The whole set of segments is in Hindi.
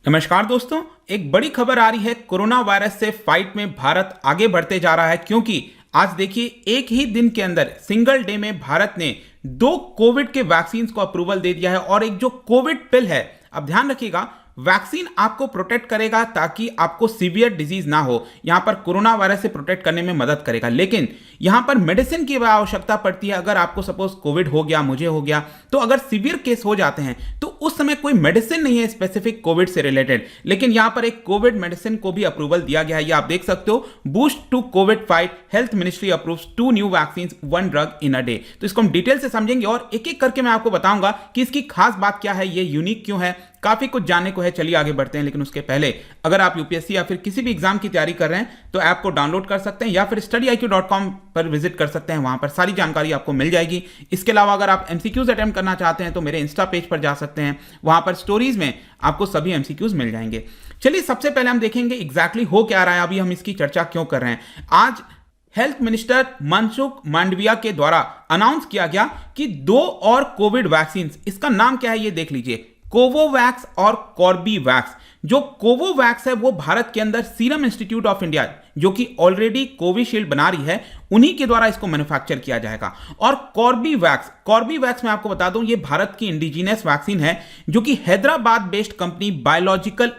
नमस्कार दोस्तों, एक बड़ी खबर आ रही है। कोरोना वायरस से फाइट में भारत आगे बढ़ते जा रहा है, क्योंकि आज देखिए एक ही दिन के अंदर सिंगल डे में भारत ने 2 कोविड के वैक्सीन को अप्रूवल दे दिया है। और एक जो कोविड पिल है, अब ध्यान रखिएगा, वैक्सीन आपको प्रोटेक्ट करेगा ताकि आपको सीवियर डिजीज ना हो, यहां पर कोरोना वायरस से प्रोटेक्ट करने में मदद करेगा। लेकिन यहां पर मेडिसिन की आवश्यकता पड़ती है। अगर आपको सपोज कोविड हो गया, मुझे हो गया, तो अगर सीवियर केस हो जाते हैं तो उस समय कोई मेडिसिन नहीं है स्पेसिफिक कोविड से रिलेटेड, लेकिन यहां पर एक कोविड मेडिसिन को भी अप्रूवल दिया गया है। ये आप देख सकते हो, boost to COVID fight, health ministry approves 2 new vaccine 1 drug in a day. तो इसको हम डिटेल से समझेंगे और एक एक करके मैं आपको बताऊंगा कि इसकी खास बात क्या है, ये यूनिक क्यों है। काफी कुछ जानने को है, चलिए आगे बढ़ते हैं। लेकिन उसके पहले अगर आप यूपीएससी या फिर किसी भी एग्जाम की तैयारी कर रहे हैं तो ऐप को डाउनलोड कर सकते हैं या फिर studyIQ.com पर विजिट कर सकते हैं, वहां पर सारी जानकारी आपको मिल जाएगी। इसके अलावा अगर आप एमसीक्यूज अटेम्प्ट करना चाहते हैं तो मेरे इंस्टा पेज पर जा सकते हैं, वहां पर स्टोरीज में आपको सभी एमसीक्यूज मिल जाएंगे। चलिए सबसे पहले हम देखेंगे एग्जैक्टली हो क्या रहा है, अभी हम इसकी चर्चा क्यों कर रहे हैं। आज हेल्थ मिनिस्टर मनसुख मांडविया के द्वारा अनाउंस किया गया कि 2 और कोविड वैक्सीन, इसका नाम क्या है ये देख लीजिए, कोवोवैक्स और कॉर्बीवैक्स। जो कोवोवैक्स है वो भारत के अंदर सीरम इंस्टीट्यूट ऑफ इंडिया, जो कि ऑलरेडी कोविशील्ड बना रही है, उन्हीं के द्वारा इसको मैन्युफैक्चर किया जाएगा। और कॉर्बीवैक्स मैं आपको बता दूं, ये भारत की इंडिजिनियस वैक्सीन है, जो कि हैदराबाद बेस्ड कंपनी बायोलॉजिकल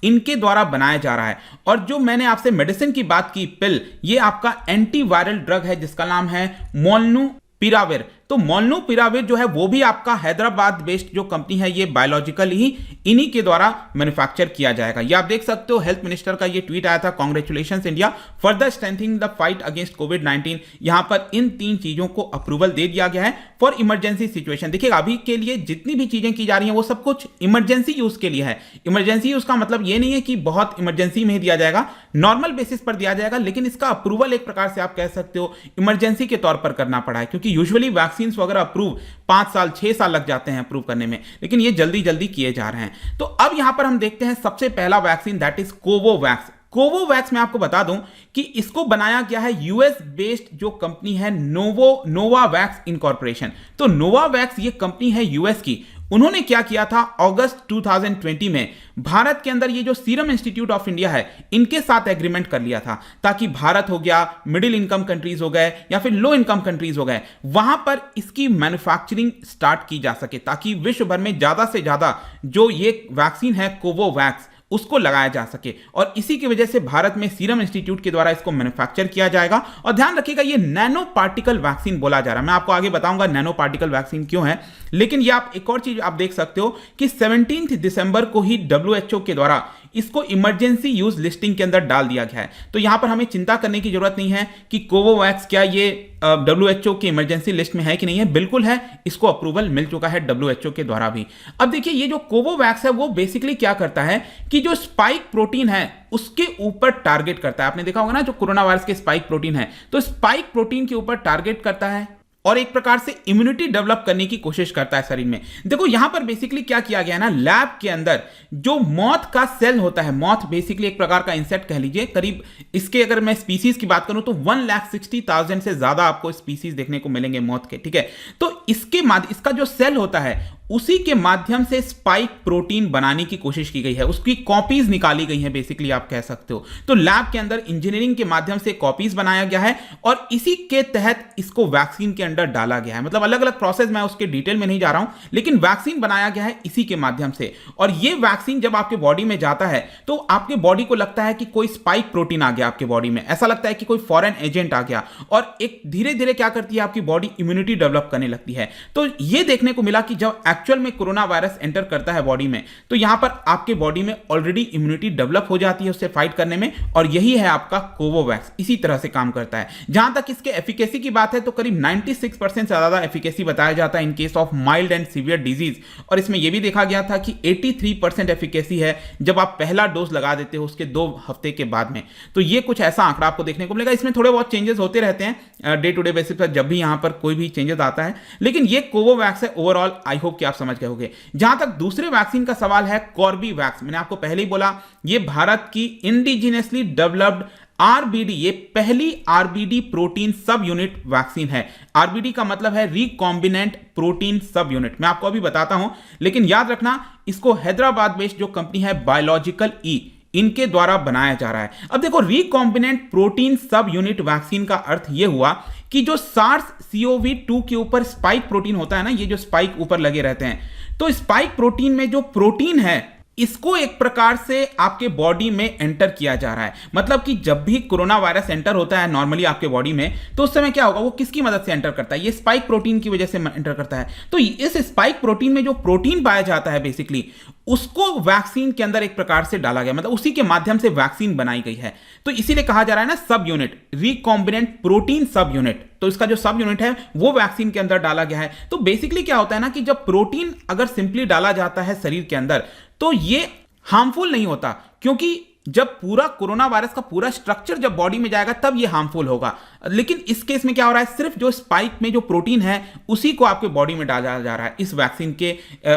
इनके द्वारा बनाया जा रहा है। और जो मैंने आपसे मेडिसिन की बात की, पिल, ये आपका एंटीवायरल ड्रग है जिसका नाम है मोलनुपिराविर। तो मोलनुपिराविर जो है वो भी आपका हैदराबाद बेस्ड जो कंपनी है, ये बायोलॉजिकल इन्हीं के द्वारा मैन्युफैक्चर किया जाएगा। ये आप देख सकते हो, हेल्थ मिनिस्टर का ये ट्वीट आया था, congratulations India further strengthening the fight against कोविड-19। यहां पर इन 3 चीजों को अप्रूवल दे दिया गया है फॉर इमरजेंसी सिचुएशन। देखिएगा, अभी के लिए जितनी भी चीजें की जा रही हैं वो सब कुछ इमरजेंसी यूज के लिए है। इमरजेंसी यूज का मतलब ये नहीं है कि बहुत इमरजेंसी में ही दिया जाएगा, नॉर्मल बेसिस पर दिया जाएगा, लेकिन इसका अप्रूवल एक प्रकार से आप कह सकते हो इमरजेंसी के तौर पर करना पड़ा है, क्योंकि यूजुअली वैक्सीन वगैरह अप्रूव 5 साल 6 साल लग जाते हैं अप्रूव करने में, लेकिन ये जल्दी जल्दी किए जा रहे हैं। तो अब यहां पर हम देखते हैं सबसे पहला vaccine, that is Covovax. Covovax में आपको बता दूं कि इसको बनाया गया है यूएस बेस्ड जो कंपनी है नोवावैक्स इनकॉर्पोरेशन। तो नोवावैक्स ये कंपनी है यूएस की। उन्होंने क्या किया था, अगस्त 2020 में भारत के अंदर ये जो सीरम इंस्टीट्यूट ऑफ इंडिया है, इनके साथ एग्रीमेंट कर लिया था, ताकि भारत हो गया, मिडिल इनकम कंट्रीज हो गए या फिर लो इनकम कंट्रीज हो गए, वहां पर इसकी मैन्युफैक्चरिंग स्टार्ट की जा सके, ताकि विश्व भर में ज्यादा से ज्यादा जो ये वैक्सीन है कोवोवैक्स उसको लगाया जा सके। और इसी की वजह से भारत में सीरम इंस्टीट्यूट के द्वारा इसको मैन्युफैक्चर किया जाएगा। और ध्यान रखिएगा, ये नैनो पार्टिकल वैक्सीन बोला जा रहा है। मैं आपको आगे बताऊंगा नैनो पार्टिकल वैक्सीन क्यों है। लेकिन ये आप एक और चीज आप देख सकते हो कि 17 दिसंबर को ही WHO के द्वारा इसको इमरजेंसी यूज लिस्टिंग के अंदर डाल दिया गया है। तो यहां पर हमें चिंता करने की जरूरत नहीं है कि कोवोवैक्स क्या ये WHO के इमरजेंसी लिस्ट में है कि नहीं है, बिल्कुल है, इसको अप्रूवल मिल चुका है WHO के द्वारा भी। अब देखिए, ये जो कोवोवैक्स है वो बेसिकली क्या करता है कि जो स्पाइक प्रोटीन है उसके ऊपर टारगेट करता है। आपने देखा होगा ना, जो कोरोना वायरस के स्पाइक प्रोटीन है, तो स्पाइक प्रोटीन के ऊपर टारगेट करता है और एक प्रकार से इम्यूनिटी डेवलप करने की कोशिश करता है शरीर में। देखो यहां पर बेसिकली क्या किया गया है ना, लैब के अंदर जो मॉथ का सेल होता है, मॉथ बेसिकली एक प्रकार का इंसेक्ट कह लीजिए, करीब इसके अगर मैं स्पीसीज की बात करूं तो 1,60,000 से ज्यादा आपको स्पीसीज देखने को मिलेंगे मॉथ के, ठीक है। तो इसका जो सेल होता है उसी के माध्यम से स्पाइक प्रोटीन बनाने की कोशिश की गई है, उसकी कॉपीज निकाली गई हैं, बेसिकली आप कह सकते हो। तो लैब के अंदर इंजीनियरिंग के माध्यम से कॉपीज बनाया गया है और इसी के तहत इसको वैक्सीन के अंदर डाला गया है। मतलब अलग अलग प्रोसेस, मैं उसके डिटेल में नहीं जा रहा हूं, लेकिन वैक्सीन बनाया गया है इसी के माध्यम से। और ये वैक्सीन जब आपके बॉडी में जाता है तो आपके बॉडी को लगता है कि कोई स्पाइक प्रोटीन आ गया आपके बॉडी में, ऐसा लगता है कि कोई फॉरेन एजेंट आ गया, और एक धीरे धीरे क्या करती है, आपकी बॉडी इम्यूनिटी डेवलप करने लगती है। तो ये देखने को मिला कि जब एक्चुअल में कोरोना वायरस एंटर करता है बॉडी में, तो यहां पर आपके बॉडी में ऑलरेडी इम्यूनिटी डेवलप हो जाती है उससे फाइट करने में, और यही है आपका कोवोवैक्स, इसी तरह से काम करता है। जहां तक इसके एफिकेसी की बात है तो करीब 96% से ज्यादा एफिकेसी बताया जाता है in case of mild and severe disease. और इसमें यह भी देखा गया था कि 83% एफिकेसी है जब आप पहला डोज लगा देते हो उसके 2 हफ्ते के बाद में। तो ये कुछ ऐसा आंकड़ा आपको देखने को मिलेगा। इसमें थोड़े बहुत चेंजेस होते रहते हैं डे टू डे बेसिस पर, जब भी यहां पर कोई भी चेंजेस आता है, लेकिन ये कोवोवैक्स है ओवरऑल। आई होप कि आप समझ गए होंगे। जहां तक दूसरे वैक्सीन का सवाल है, कॉर्बीवैक्स, मैंने आपको पहले ही बोला, ये भारत की इंडिजिनियसली डेवलप्ड आरबीडी, ये पहली आरबीडी प्रोटीन सब यूनिट वैक्सीन है। आरबीडी का मतलब है रिकॉम्बिनेंट प्रोटीन सब यूनिट, मैं आपको अभी बताता हूं, लेकिन याद रखना इसको हैदराबाद बेस्ड जो कंपनी है बायोलॉजिकल ई, इनके द्वारा बनाया जा रहा है। अब देखो, रिकॉम्बिनेंट प्रोटीन सब यूनिट वैक्सीन का अर्थ यह हुआ कि जो SARS-CoV-2 के ऊपर स्पाइक प्रोटीन होता है ना, ये जो स्पाइक ऊपर लगे रहते हैं, तो स्पाइक प्रोटीन में जो प्रोटीन है इसको एक प्रकार से आपके बॉडी में एंटर किया जा रहा है। मतलब कि जब भी कोरोना वायरस एंटर होता है नॉर्मली आपके बॉडी में, तो उस समय क्या होगा, वो किसकी मदद से एंटर करता है, ये स्पाइक प्रोटीन की वजह से एंटर करता है। तो इस स्पाइक प्रोटीन में जो प्रोटीन पाया जाता है बेसिकली, उसको वैक्सीन के अंदर एक प्रकार से डाला गया, मतलब उसी के माध्यम से वैक्सीन बनाई गई है। तो इसीलिए कहा जा रहा है ना सब यूनिट, रिकॉम्बिनेंट प्रोटीन सब यूनिट। तो इसका जो सब यूनिट है वो वैक्सीन के अंदर डाला गया है। तो बेसिकली क्या होता है ना कि जब प्रोटीन अगर सिंपली डाला जाता है शरीर के अंदर, तो ये हार्मफुल नहीं होता, क्योंकि जब पूरा कोरोना वायरस का पूरा स्ट्रक्चर जब बॉडी में जाएगा तब ये हार्मफुल होगा। लेकिन इस केस में क्या हो रहा है, सिर्फ जो स्पाइक में जो प्रोटीन है उसी को आपके बॉडी में डाला जा रहा है इस वैक्सीन के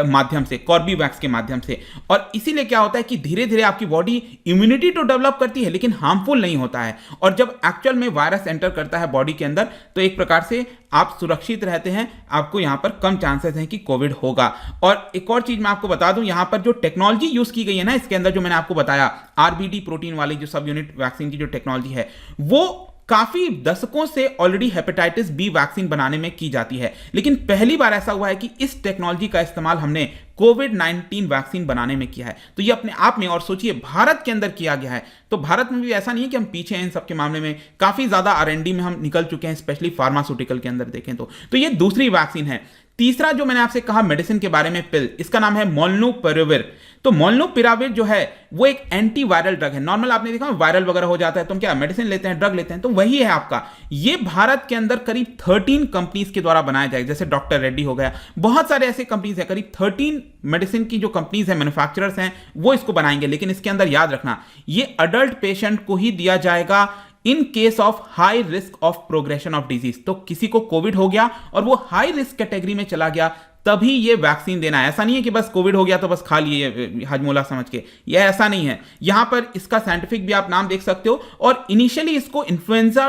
माध्यम से, कॉर्बीवैक्स के माध्यम से। और इसीलिए क्या होता है कि धीरे धीरे आपकी बॉडी इम्यूनिटी तो डेवलप करती है लेकिन हार्मफुल नहीं होता है। और जब एक्चुअल में वायरस एंटर करता है बॉडी के अंदर, तो एक प्रकार से आप सुरक्षित रहते हैं, आपको यहां पर कम चांसेस हैं कि कोविड होगा। और एक और चीज मैं आपको बता दूं, यहां पर जो टेक्नोलॉजी यूज की गई है ना इसके अंदर, जो मैंने आपको बताया आरबीडी प्रोटीन वाली जो सब यूनिट वैक्सीन की जो टेक्नोलॉजी है, वो काफी दशकों से ऑलरेडी हेपेटाइटिस बी वैक्सीन बनाने में की जाती है। लेकिन पहली बार ऐसा हुआ है कि इस टेक्नोलॉजी का इस्तेमाल हमने कोविड-19 वैक्सीन बनाने में किया है। तो ये अपने आप में, और सोचिए भारत के अंदर किया गया है, तो भारत में भी ऐसा नहीं है कि हम पीछे हैं इन सब के मामले में, काफी ज्यादा आर&डी में हम निकल चुके हैं, स्पेशली फार्मास्यूटिकल के अंदर देखें तो ये दूसरी वैक्सीन है। तीसरा जो मैंने आपसे कहा मेडिसिन के बारे में, पिल, इसका नाम है मोलनुपिराविर। तो मोलनुपिराविर जो है वो एक एंटीवायरल ड्रग है। नॉर्मल आपने देखा वायरल वगैरह हो जाता है तो हम क्या मेडिसिन लेते हैं, ड्रग लेते हैं, तो वही है आपका। ये भारत के अंदर करीब 13 कंपनीज के द्वारा बनाया जाएगा, जैसे डॉक्टर रेड्डी हो गया, बहुत सारे ऐसे कंपनीज है, करीब 13 मेडिसिन की जो कंपनीज है, मैन्युफैक्चरर्स हैं, वो इसको बनाएंगे। लेकिन इसके अंदर याद रखना, ये अडल्ट पेशेंट को ही दिया जाएगा in case of high risk of progression of disease. तो किसी को कोविड हो गया और वो हाई रिस्क कैटेगरी में चला गया, तभी ये वैक्सीन देना है। ऐसा नहीं है कि बस कोविड हो गया तो बस खा लिए हजमोला समझ के, ये ऐसा नहीं है। यहां पर इसका साइंटिफिक भी आप नाम देख सकते हो। और इनिशियली इसको इन्फ्लुएंजा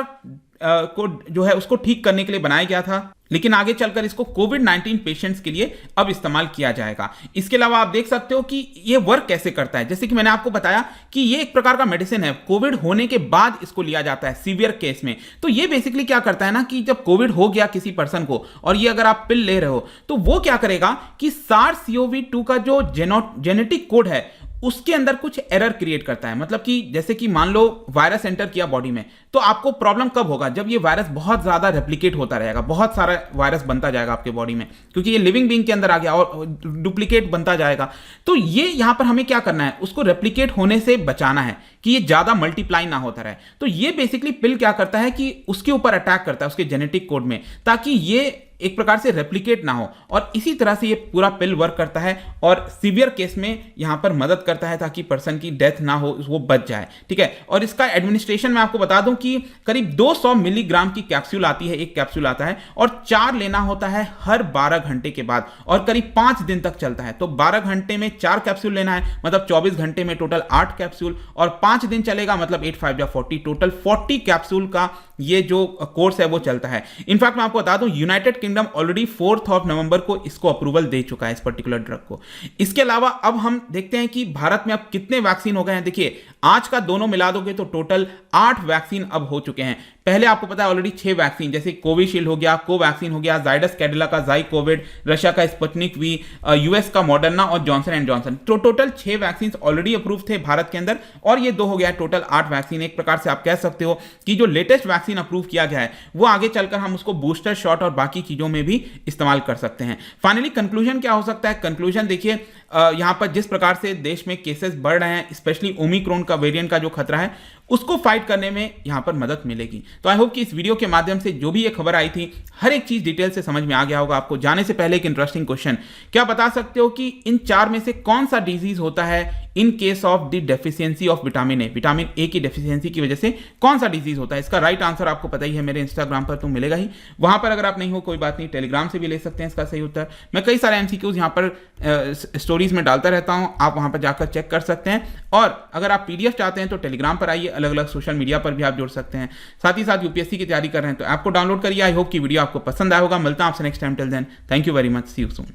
को जो है उसको ठीक करने के लिए बनाया गया था, लेकिन आगे चलकर इसको कोविड-19 पेशेंट्स के लिए अब इस्तेमाल किया जाएगा। इसके अलावा आप देख सकते हो कि ये वर्क कैसे करता है। जैसे कि मैंने आपको बताया कि ये एक प्रकार का मेडिसिन है, कोविड होने के बाद इसको लिया जाता है सीवियर केस में। तो ये बेसिकली क्या करता है ना कि जब कोविड हो गया किसी पर्सन को और ये अगर आप पिल ले रहे हो, तो वो क्या करेगा कि SARS-CoV-2 का जो जेनेटिक कोड है उसके अंदर कुछ एरर क्रिएट करता है। मतलब कि जैसे कि मान लो वायरस एंटर किया बॉडी में, तो आपको प्रॉब्लम कब होगा, जब ये वायरस बहुत ज्यादा रेप्लिकेट होता रहेगा, बहुत सारा वायरस बनता जाएगा आपके बॉडी में, क्योंकि ये लिविंग बीइंग के अंदर आ गया और डुप्लीकेट बनता जाएगा। तो ये यहां पर हमें क्या करना है, उसको रेप्लिकेट होने से बचाना है कि ये ज्यादा मल्टीप्लाई ना होता रहे। तो ये बेसिकली पिल क्या करता है कि उसके ऊपर अटैक करता है, उसके जेनेटिक कोड में, ताकि ये एक प्रकार से रेप्लिकेट ना हो। और इसी तरह से ये पूरा पिल वर्क करता है और सीवियर केस में यहां पर मदद करता है ताकि पर्सन की डेथ ना हो, वो बच जाए। ठीक है। और इसका एडमिनिस्ट्रेशन मैं आपको बता दूं कि करीब 200 मिलीग्राम की कैप्सूल आती है, एक कैप्सूल आता है, और 4 लेना होता है हर 12 घंटे के बाद, और करीब 5 दिन तक चलता है। तो 12 घंटे में 4 कैप्सूल लेना है, मतलब 24 घंटे में टोटल 8 कैप्सूल, और 5 दिन चलेगा, मतलब 8 5 या 40, टोटल 40 कैप्सूल का ये जो कोर्स है वो चलता है। इनफैक्ट मैं आपको बता दूं यूनाइटेड किंगडम ऑलरेडी 4 नवंबर को इसको अप्रूवल दे चुका है, इस पर्टिकुलर ड्रग को। इसके अलावा अब हम देखते हैं कि भारत में अब कितने वैक्सीन हो गए हैं। देखिए आज का दोनों मिला दोगे तो टोटल 8 वैक्सीन अब हो चुके हैं। पहले आपको पता है ऑलरेडी 6 वैक्सीन, जैसे कोविशील्ड हो गया, कोवैक्सीन हो गया, जाइडस कैडिला का जाई कोविड, रशिया का स्पुतनिक वी, यूएस का मॉडर्ना और जॉनसन एंड जॉनसन। तो टोटल 6 वैक्सीन ऑलरेडी अप्रूव थे भारत के अंदर, और ये 2 हो गया, टोटल 8 वैक्सीन। एक प्रकार से आप कह सकते हो कि जो लेटेस्ट वैक्सीन अप्रूव किया गया है वो आगे चलकर हम उसको बूस्टर शॉट और बाकी चीजों में भी इस्तेमाल कर सकते हैं। फाइनली कंक्लूजन क्या हो सकता है? कंक्लूजन देखिए, यहां पर जिस प्रकार से देश में केसेस बढ़ रहे हैं, स्पेशली ओमिक्रॉन का वेरिएंट का जो खतरा है, उसको फाइट करने में यहां पर मदद मिलेगी। तो आई होप कि इस वीडियो के माध्यम से जो भी ये खबर आई थी, हर एक चीज डिटेल से समझ में आ गया होगा आपको। जाने से पहले एक इंटरेस्टिंग क्वेश्चन, क्या बता सकते हो कि इन 4 में से कौन सा डिजीज होता है in case of the deficiency of vitamin A की डेफिशिएंसी की वजह से कौन सा डिजीज होता है? इसका राइट आंसर आपको पता ही है, मेरे इंस्टाग्राम पर तो मिलेगा ही। वहां पर अगर आप नहीं हो कोई बात नहीं, टेलीग्राम से भी ले सकते हैं इसका सही उत्तर। मैं कई सारे एमसीक्यूज यहाँ पर स्टोरीज में डालता रहता हूं, आप वहां पर जाकर चेक कर सकते हैं। और अगर आप पीडीएफ चाहते हैं तो टेलीग्राम पर आइए, अलग अलग सोशल मीडिया पर भी आप जुड़ सकते हैं। साथ ही साथ यूपीएससी की तैयारी कर रहे हैं तो ऐप को डाउनलोड करिए। आई होप कि वीडियो आपको पसंद आया होगा। मिलता हूं आपसे next time. Till then, thank you very much, see you soon.